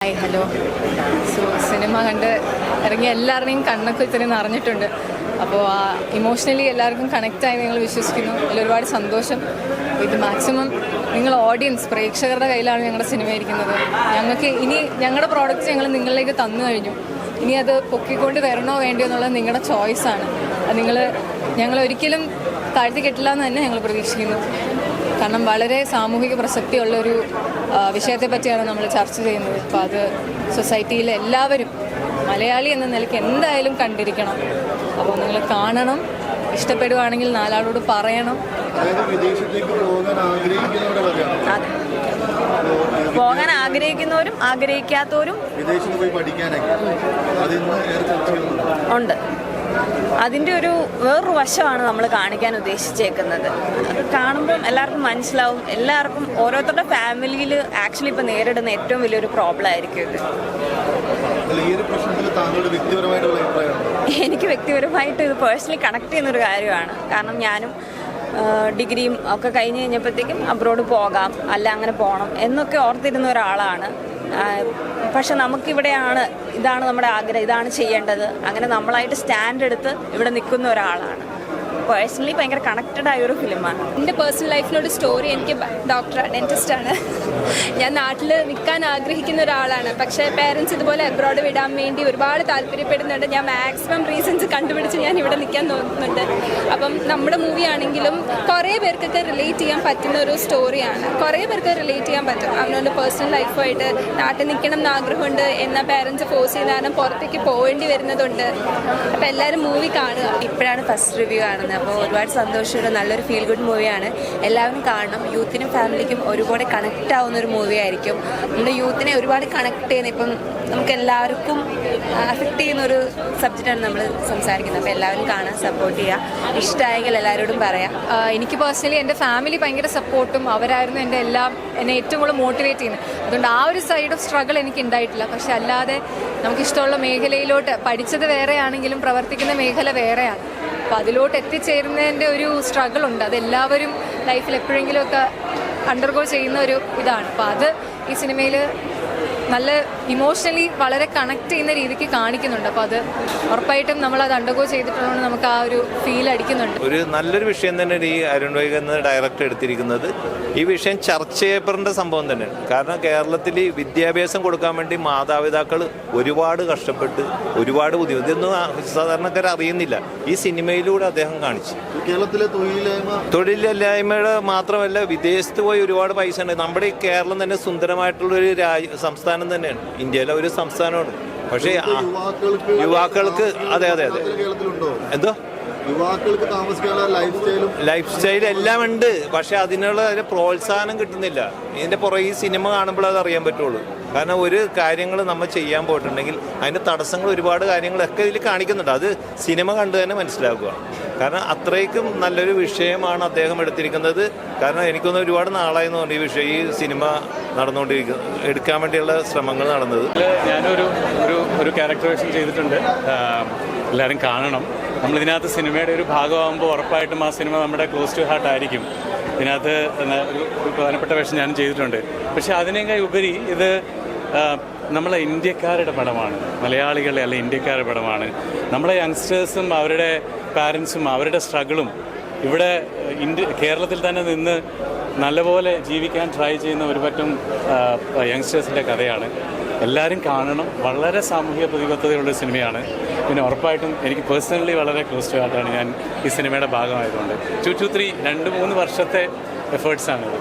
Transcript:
Hi hello. Cinema കണ്ട് ഇറങ്ങിയ എല്ലാവരുടെയും കണ്ണൊക്കെ ഇത്രയും നിറഞ്ഞിട്ടുണ്ട്. അപ്പോൾ ഇമോഷണലി എല്ലാവർക്കും കണക്റ്റായി നിങ്ങൾ വിശ്വസിക്കുന്നു. അതിൽ ഒരുപാട് സന്തോഷം. ഇത് മാക്സിമം നിങ്ങൾ ഓഡിയൻസ് പ്രേക്ഷകരുടെ കയ്യിലാണ് ഞങ്ങളുടെ സിനിമ ഇരിക്കുന്നത്. ഞങ്ങൾക്ക് ഇനി ഞങ്ങളുടെ പ്രോഡക്റ്റ്സ് ഞങ്ങൾ നിങ്ങളിലേക്ക് തന്നു കഴിഞ്ഞു. ഇനി അത് പൊക്കിക്കൊണ്ട് വരണോ വേണ്ടിയോ എന്നുള്ളത് നിങ്ങളുടെ ചോയ്സാണ്. അത് ഞങ്ങൾ ഒരിക്കലും താഴ്ത്തി കെട്ടില്ല എന്ന് തന്നെ ഞങ്ങൾ പ്രതീക്ഷിക്കുന്നു. കാരണം വളരെ സാമൂഹിക പ്രസക്തിയുള്ളൊരു വിഷയത്തെ പറ്റിയാണ് നമ്മൾ ചർച്ച ചെയ്യുന്നത്. അപ്പോൾ അത് സൊസൈറ്റിയിലെ എല്ലാവരും മലയാളി എന്ന നിലയ്ക്ക് എന്തായാലും കണ്ടിരിക്കണം. അപ്പോൾ നിങ്ങൾ കാണണം. ഇഷ്ടപ്പെടുകയാണെങ്കിൽ നാലാളോട് പറയണം. പോകാൻ ആഗ്രഹിക്കുന്നവരും ആഗ്രഹിക്കാത്തവരും ഉണ്ട്. അതിൻ്റെ വേറൊരു വശമാണ് നമ്മൾ കാണിക്കാൻ ഉദ്ദേശിച്ചേക്കുന്നത്. അത് കാണുമ്പം എല്ലാവർക്കും മനസ്സിലാവും. എല്ലാവർക്കും ഓരോരുത്തരുടെ ഫാമിലിയിൽ ആക്ച്വലി ഇപ്പോൾ നേരിടുന്ന ഏറ്റവും വലിയൊരു പ്രോബ്ലം ആയിരിക്കും ഇത്. എനിക്ക് വ്യക്തിപരമായിട്ട് ഇത് പേഴ്സണലി കണക്ട് ചെയ്യുന്നൊരു കാര്യമാണ്. കാരണം ഞാനും ഡിഗ്രിയും ഒക്കെ കഴിഞ്ഞ് കഴിഞ്ഞപ്പോഴത്തേക്കും അബ്രോഡ് പോകാം, അല്ല അങ്ങനെ പോകണം എന്നൊക്കെ ഓർത്തിരുന്ന ഒരാളാണ്. പക്ഷെ നമുക്കിവിടെയാണ്, ഇതാണ് നമ്മുടെ ആഗ്രഹം, ഇതാണ് ചെയ്യേണ്ടത്, അങ്ങനെ നമ്മളായിട്ട് സ്റ്റാൻഡ് എടുത്ത് ഇവിടെ നിൽക്കുന്ന ഒരാളാണ്. പേഴ്സണലി ഭയങ്കര കണക്റ്റഡ് ആയൊരു ഫിലിമാണ്. എൻ്റെ പേഴ്സണൽ ലൈഫിലൊരു സ്റ്റോറി. എനിക്ക് ഡോക്ടറാണ്, ഡെൻറ്റിസ്റ്റാണ്. ഞാൻ നാട്ടിൽ നിൽക്കാൻ ആഗ്രഹിക്കുന്ന ഒരാളാണ്. പക്ഷേ പേരൻസ് ഇതുപോലെ അബ്രോഡ് വിടാൻ വേണ്ടി ഒരുപാട് താല്പര്യപ്പെടുന്നുണ്ട്. ഞാൻ മാക്സിമം റീസൺസ് കണ്ടുപിടിച്ച് ഞാൻ ഇവിടെ നിൽക്കാൻ നോക്കുന്നുണ്ട്. അപ്പം നമ്മുടെ മൂവി ആണെങ്കിലും കുറേ പേർക്കൊക്കെ റിലേറ്റ് ചെയ്യാൻ പറ്റുന്ന ഒരു സ്റ്റോറിയാണ്. കുറേ പേർക്ക് റിലേറ്റ് ചെയ്യാൻ പറ്റും. അവനവൻ്റെ പേഴ്സണൽ ലൈഫുമായിട്ട് നാട്ടിൽ നിൽക്കണം എന്ന് ആഗ്രഹമുണ്ട്, എന്നാൽ പേരൻസ് ഫോഴ്സ് ചെയ്ത് കാരണം പുറത്തേക്ക് പോകേണ്ടി വരുന്നതുണ്ട്. അപ്പം എല്ലാവരും മൂവി കാണുക. ഇപ്പോഴാണ് ഫസ്റ്റ് റിവ്യൂ കാണുന്നത്. അപ്പോൾ ഒരുപാട് സന്തോഷമുള്ള നല്ലൊരു ഫീൽ ഗുഡ് മൂവിയാണ്. എല്ലാവരും കാണണം. യൂത്തിനും ഫാമിലിക്കും ഒരുപാട് കണക്റ്റ് ആവുന്ന ഒരു മൂവി ആയിരിക്കും. നമ്മുടെ യൂത്തിനെ ഒരുപാട് കണക്ട് ചെയ്യുന്ന, ഇപ്പം നമുക്ക് എല്ലാവർക്കും അഫക്റ്റ് ചെയ്യുന്ന ഒരു സബ്ജക്റ്റാണ് നമ്മൾ സംസാരിക്കുന്നത്. അപ്പോൾ എല്ലാവരും കാണാൻ സപ്പോർട്ട് ചെയ്യുക. ഇഷ്ടമായെങ്കിൽ എല്ലാവരോടും പറയാം. എനിക്ക് പേഴ്സണലി എൻ്റെ ഫാമിലി ഭയങ്കര സപ്പോർട്ടും അവരായിരുന്നു എന്നെ ഏറ്റവും കൂടുതൽ മോട്ടിവേറ്റ് ചെയ്യുന്നത്. അതുകൊണ്ട് ആ ഒരു സൈഡ് ഓഫ് സ്ട്രഗിൾ എനിക്ക് ഉണ്ടായിട്ടില്ല. പക്ഷെ അല്ലാതെ നമുക്കിഷ്ടമുള്ള മേഖലയിലോട്ട് പഠിച്ചത് വേറെയാണെങ്കിലും പ്രവർത്തിക്കുന്ന മേഖല വേറെയാണ്. അപ്പോൾ അതിലോട്ട് എത്തിച്ചേരുന്നതിൻ്റെ ഒരു സ്ട്രഗിൾ ഉണ്ട്. അതെല്ലാവരും ലൈഫിൽ എപ്പോഴെങ്കിലുമൊക്കെ അണ്ടർഗോ ചെയ്യുന്ന ഒരു ഇതാണ്. അപ്പോൾ അത് ഈ സിനിമയിൽ നല്ല ഇമോഷണലി വളരെ കണക്ട് ചെയ്യുന്ന രീതിക്ക് കാണിക്കുന്നുണ്ട്. അപ്പോൾ അത് ഉറപ്പായിട്ടും നമ്മളത് അണ്ടർഗോ ചെയ്തിട്ടുള്ളതുകൊണ്ട് നമുക്ക് ആ ഒരു ഫീൽ അടിക്കുന്നുണ്ട്. ഒരു നല്ലൊരു വിഷയം തന്നെയാണ് ഈ അരുൺ വൈഗ് എന്ന ഡയറക്ടർ എടുത്തിരിക്കുന്നത്. ഈ വിഷയം ചർച്ച ചെയ്യപ്പെടേണ്ട സംഭവം തന്നെയാണ്. കാരണം കേരളത്തിൽ വിദ്യാഭ്യാസം കൊടുക്കാൻ വേണ്ടി മാതാപിതാക്കൾ ഒരുപാട് കഷ്ടപ്പെട്ട് ഒരുപാട് ബുദ്ധിമുട്ട്, ഇതൊന്നും സാധാരണക്കാർ അറിയുന്നില്ല. ഈ സിനിമയിലൂടെ അദ്ദേഹം കാണിച്ചു. കേരളത്തിലെ തൊഴിലില്ലായ്മയുടെ മാത്രമല്ല, വിദേശത്ത് പോയി ഒരുപാട് പൈസ ഉണ്ട്. നമ്മുടെ ഈ കേരളം തന്നെ സുന്ദരമായിട്ടുള്ളൊരു സംസ്ഥാനം തന്നെയാണ്, ഇന്ത്യയിലെ ഒരു സംസ്ഥാനമാണ്. പക്ഷേ യുവാക്കൾക്ക് അതെ എന്തോ ലൈഫ് സ്റ്റൈൽ എല്ലാം ഉണ്ട്. പക്ഷെ അതിനുള്ള പ്രോത്സാഹനം കിട്ടുന്നില്ല. ഇതിന്റെ പുറകെ ഈ സിനിമ കാണുമ്പോൾ അത് അറിയാൻ പറ്റുള്ളൂ. കാരണം ഒരു കാര്യങ്ങൾ നമ്മൾ ചെയ്യാൻ പോയിട്ടുണ്ടെങ്കിൽ അതിന്റെ തടസ്സങ്ങൾ ഒരുപാട് കാര്യങ്ങളൊക്കെ ഇതിൽ കാണിക്കുന്നുണ്ട്. അത് സിനിമ കണ്ടു തന്നെ മനസ്സിലാക്കുക. കാരണം അത്രയ്ക്കും നല്ലൊരു വിഷയമാണ് അദ്ദേഹം എടുത്തിരിക്കുന്നത്. കാരണം എനിക്കൊന്ന് ഒരുപാട് നാളായി തോന്നി ഈ വിഷയം, ഈ സിനിമ എടുക്കാൻ വേണ്ടിയുള്ള ശ്രമങ്ങൾ നടന്നത്. ഞാനൊരു ക്യാരക്ടറൈസേഷൻ ചെയ്തിട്ടുണ്ട്. എല്ലാവരും കാണണം. നമ്മളിതിനകത്ത് സിനിമയുടെ ഒരു ഭാഗമാകുമ്പോൾ ഉറപ്പായിട്ടും ആ സിനിമ നമ്മുടെ ക്ലോസ് ടു ഹാർട്ട് ആയിരിക്കും. ഇതിനകത്ത് ഒരു പ്രധാനപ്പെട്ട വേഷം ഞാനും ചെയ്തിട്ടുണ്ട്. പക്ഷെ അതിനേക്കാൾ ഉപരി ഇത് നമ്മളെ ഇന്ത്യക്കാരുടെ പടമാണ്, മലയാളികളുടെ അല്ല ഇന്ത്യക്കാരുടെ പടമാണ്. നമ്മളെ യങ്സ്റ്റേഴ്സും അവരുടെ പാരൻസും അവരുടെ സ്ട്രഗിളും ഇവിടെ കേരളത്തിൽ തന്നെ നിന്ന് നല്ലപോലെ ജീവിക്കാൻ ട്രൈ ചെയ്യുന്ന ഒരുപറ്റം യങ്സ്റ്റേഴ്സിൻ്റെ കഥയാണ്. എല്ലാവരും കാണണം. വളരെ സാമൂഹിക പ്രതിബദ്ധതയുള്ള സിനിമയാണ്. പിന്നെ ഉറപ്പായിട്ടും എനിക്ക് പേഴ്സണലി വളരെ ക്ലോസ് ടു ഹാർട്ടാണ് ഞാൻ ഈ സിനിമയുടെ ഭാഗമായതുകൊണ്ട്. 2-3 വർഷത്തെ എഫേർട്സാണിത്.